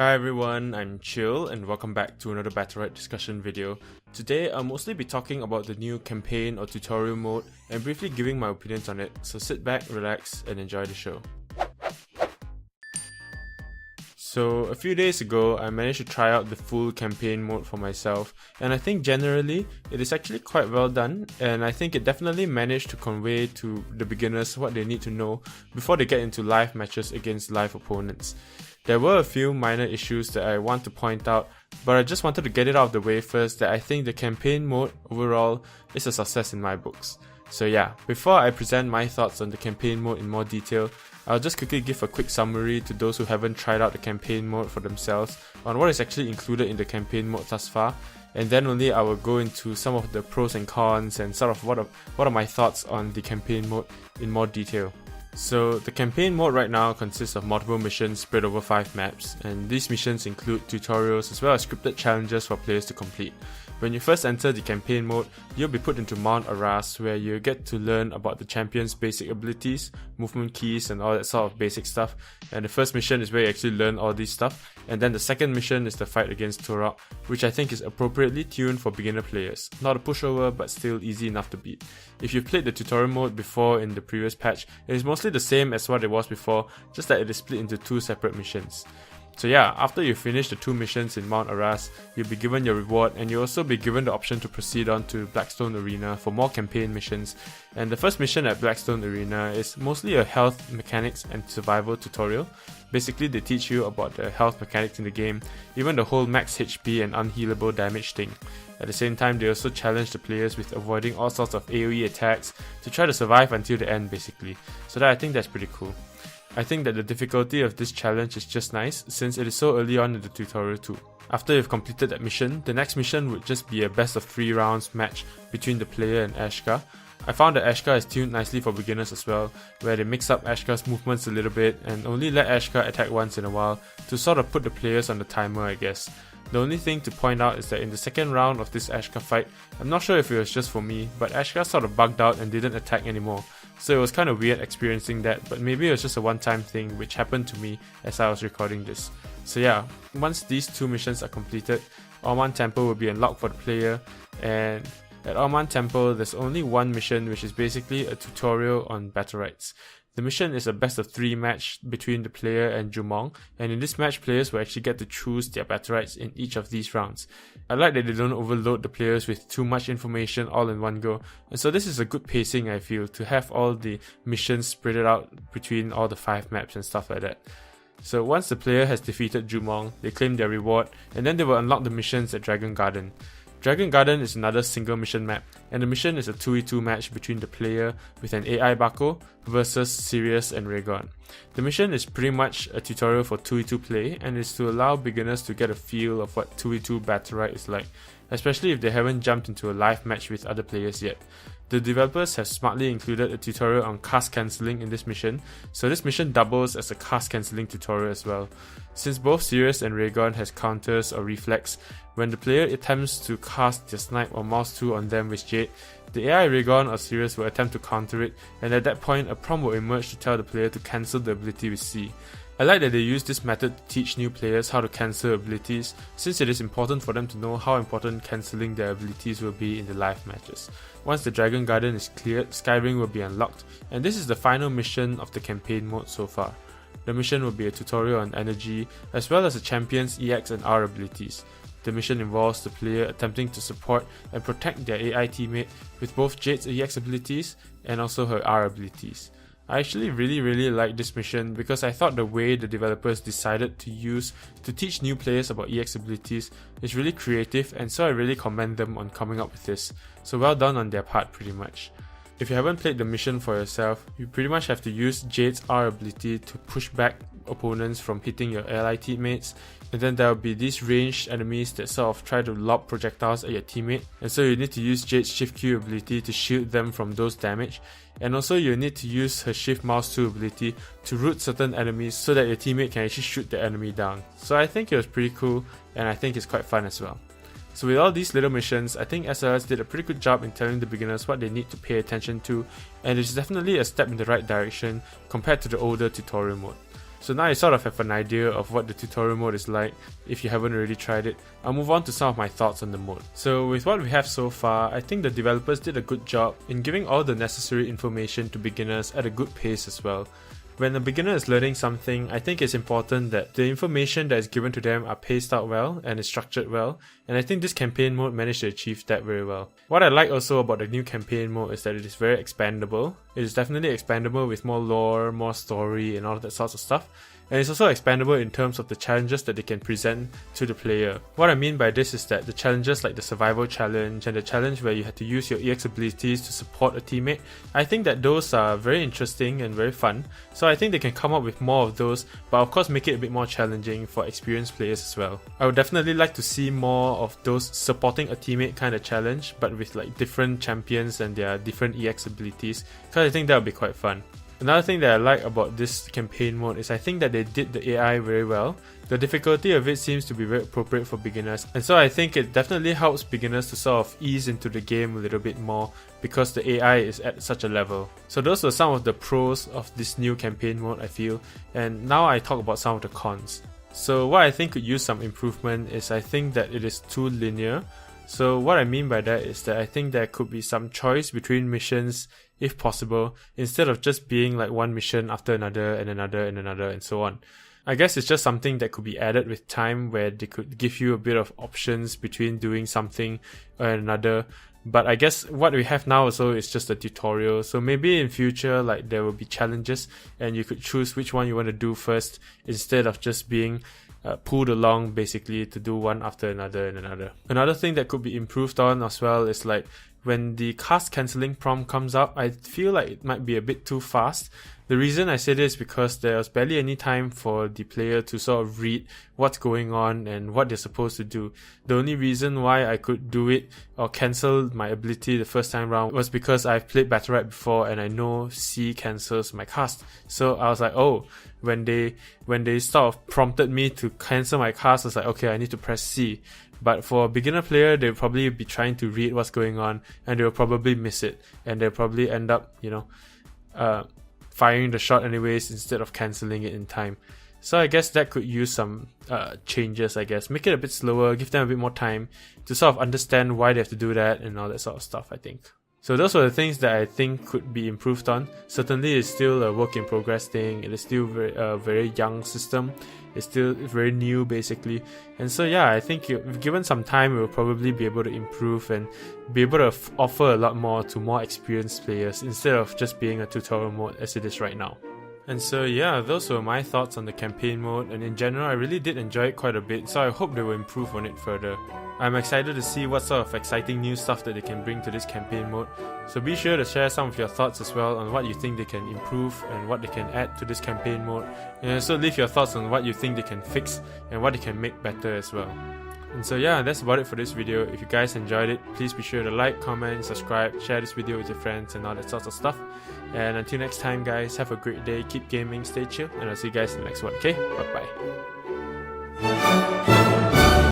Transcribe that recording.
Hi everyone, I'm Chyill and welcome back to another Battlerite discussion video. Today I'll mostly be talking about the new campaign or tutorial mode and briefly giving my opinions on it, so sit back, relax and enjoy the show. So a few days ago I managed to try out the full campaign mode for myself, and I think generally it is actually quite well done, and I think it definitely managed to convey to the beginners what they need to know before they get into live matches against live opponents. There were a few minor issues that I want to point out, but I just wanted to get it out of the way first that I think the campaign mode overall is a success in my books. So yeah, before I present my thoughts on the campaign mode in more detail, I'll just quickly give a quick summary to those who haven't tried out the campaign mode for themselves on what is actually included in the campaign mode thus far, and then only I will go into some of the pros and cons and sort of what are my thoughts on the campaign mode in more detail. So the campaign mode right now consists of multiple missions spread over 5 maps, and these missions include tutorials as well as scripted challenges for players to complete. When you first enter the campaign mode, you'll be put into Mount Arras where you get to learn about the champion's basic abilities, movement keys and all that sort of basic stuff, and the first mission is where you actually learn all this stuff, and then the second mission is the fight against Turok, which I think is appropriately tuned for beginner players. Not a pushover but still easy enough to beat. If you've played the tutorial mode before in the previous patch, it is mostly the same as what it was before, just that it is split into 2 separate missions. So yeah, after you finish the 2 missions in Mount Arras, you'll be given your reward, and you'll also be given the option to proceed on to Blackstone Arena for more campaign missions. And the first mission at Blackstone Arena is mostly a health mechanics and survival tutorial. Basically they teach you about the health mechanics in the game, even the whole max HP and unhealable damage thing. At the same time, they also challenge the players with avoiding all sorts of AoE attacks to try to survive until the end basically. So that I think that's pretty cool. I think that the difficulty of this challenge is just nice since it is so early on in the tutorial too. After you've completed that mission, the next mission would just be a best of 3 rounds match between the player and Ashka. I found that Ashka is tuned nicely for beginners as well, where they mix up Ashka's movements a little bit and only let Ashka attack once in a while to sort of put the players on the timer, I guess. The only thing to point out is that in the second round of this Ashka fight, I'm not sure if it was just for me, but Ashka sort of bugged out and didn't attack anymore. So it was kind of weird experiencing that, but maybe it was just a one-time thing which happened to me as I was recording this. So yeah, once these 2 missions are completed, Orman Temple will be unlocked for the player, and at Orman Temple there's only one mission which is basically a tutorial on Battlerites. The mission is a best of 3 match between the player and Jumong, and in this match players will actually get to choose their Battlerites in each of these rounds. I like that they don't overload the players with too much information all in one go, and so this is a good pacing I feel, to have all the missions spread out between all the 5 maps and stuff like that. So once the player has defeated Jumong, they claim their reward, and then they will unlock the missions at Dragon Garden. Dragon Garden is another single mission map, and the mission is a 2v2 match between the player with an AI Bako versus Sirius and Raygon. The mission is pretty much a tutorial for 2v2 play, and is to allow beginners to get a feel of what 2v2 Battlerite is like, especially if they haven't jumped into a live match with other players yet. The developers have smartly included a tutorial on cast cancelling in this mission, so this mission doubles as a cast cancelling tutorial as well. Since both Sirius and Raygon has counters or reflex, when the player attempts to cast their snipe or mouse 2 on them with Jade, the AI Raygon or Sirius will attempt to counter it, and at that point a prompt will emerge to tell the player to cancel the ability with C. I like that they use this method to teach new players how to cancel abilities, since it is important for them to know how important cancelling their abilities will be in the live matches. Once the Dragon Garden is cleared, Skyring will be unlocked, and this is the final mission of the campaign mode so far. The mission will be a tutorial on energy, as well as the champion's EX and R abilities. The mission involves the player attempting to support and protect their AI teammate with both Jade's EX abilities and also her R abilities. I actually really like this mission because I thought the way the developers decided to use to teach new players about EX abilities is really creative, and so I really commend them on coming up with this. So well done on their part pretty much. If you haven't played the mission for yourself, you pretty much have to use Jade's R ability to push back opponents from hitting your ally teammates, and then there will be these ranged enemies that sort of try to lob projectiles at your teammate, and so you need to use Jade's Shift Q ability to shield them from those damage, and also you need to use her Shift Mouse 2 ability to root certain enemies so that your teammate can actually shoot the enemy down. So I think it was pretty cool, and I think it's quite fun as well. So with all these little missions, I think SLS did a pretty good job in telling the beginners what they need to pay attention to, and it's definitely a step in the right direction compared to the older tutorial mode. So now you sort of have an idea of what the tutorial mode is like if you haven't already tried it. I'll move on to some of my thoughts on the mode. So with what we have so far, I think the developers did a good job in giving all the necessary information to beginners at a good pace as well. When a beginner is learning something, I think it's important that the information that is given to them are paced out well and is structured well, and I think this campaign mode managed to achieve that very well. What I like also about the new campaign mode is that it is very expandable. It is definitely expandable with more lore, more story and all that sorts of stuff. And it's also expandable in terms of the challenges that they can present to the player. What I mean by this is that the challenges like the survival challenge and the challenge where you have to use your EX abilities to support a teammate, I think that those are very interesting and very fun. So I think they can come up with more of those, but of course make it a bit more challenging for experienced players as well. I would definitely like to see more of those supporting a teammate kind of challenge, but with like different champions and their different EX abilities, because I think that would be quite fun. Another thing that I like about this campaign mode is I think that they did the AI very well. The difficulty of it seems to be very appropriate for beginners, and so I think it definitely helps beginners to sort of ease into the game a little bit more because the AI is at such a level. So those were some of the pros of this new campaign mode, I feel, and now I talk about some of the cons. So what I think could use some improvement is I think that it is too linear. So what I mean by that is that I think there could be some choice between missions if possible, instead of just being like one mission after another and another and another and so on. I guess it's just something that could be added with time where they could give you a bit of options between doing something or another. But I guess what we have now also is just a tutorial, so maybe in future like there will be challenges and you could choose which one you want to do first instead of just being pulled along basically to do one after another and another. Another thing that could be improved on as well is like when the cast cancelling prompt comes up, I feel like it might be a bit too fast. The reason I say this is because there was barely any time for the player to sort of read what's going on and what they're supposed to do. The only reason why I could do it or cancel my ability the first time round was because I've played Battlerite before and I know C cancels my cast. So I was like, oh, when they sort of prompted me to cancel my cast, I was like, okay, I need to press C. But for a beginner player, they'll probably be trying to read what's going on and they'll probably miss it. And they'll probably end up, firing the shot anyways instead of cancelling it in time. So I guess that could use some changes, I guess. Make it a bit slower, give them a bit more time to sort of understand why they have to do that and all that sort of stuff, I think. So those were the things that I think could be improved on. Certainly it's still a work in progress thing. It is still very young system. It's still very new basically. And so yeah, I think if given some time, we'll probably be able to improve and be able to offer a lot more to more experienced players instead of just being a tutorial mode as it is right now. And so yeah, those were my thoughts on the campaign mode, and in general I really did enjoy it quite a bit, so I hope they will improve on it further. I'm excited to see what sort of exciting new stuff that they can bring to this campaign mode, so be sure to share some of your thoughts as well on what you think they can improve and what they can add to this campaign mode, and also leave your thoughts on what you think they can fix and what they can make better as well. And so yeah, that's about it for this video. If you guys enjoyed it, please be sure to like, comment, subscribe, share this video with your friends and all that sorts of stuff. And until next time guys, have a great day, keep gaming, stay chill, and I'll see you guys in the next one, okay? Bye bye.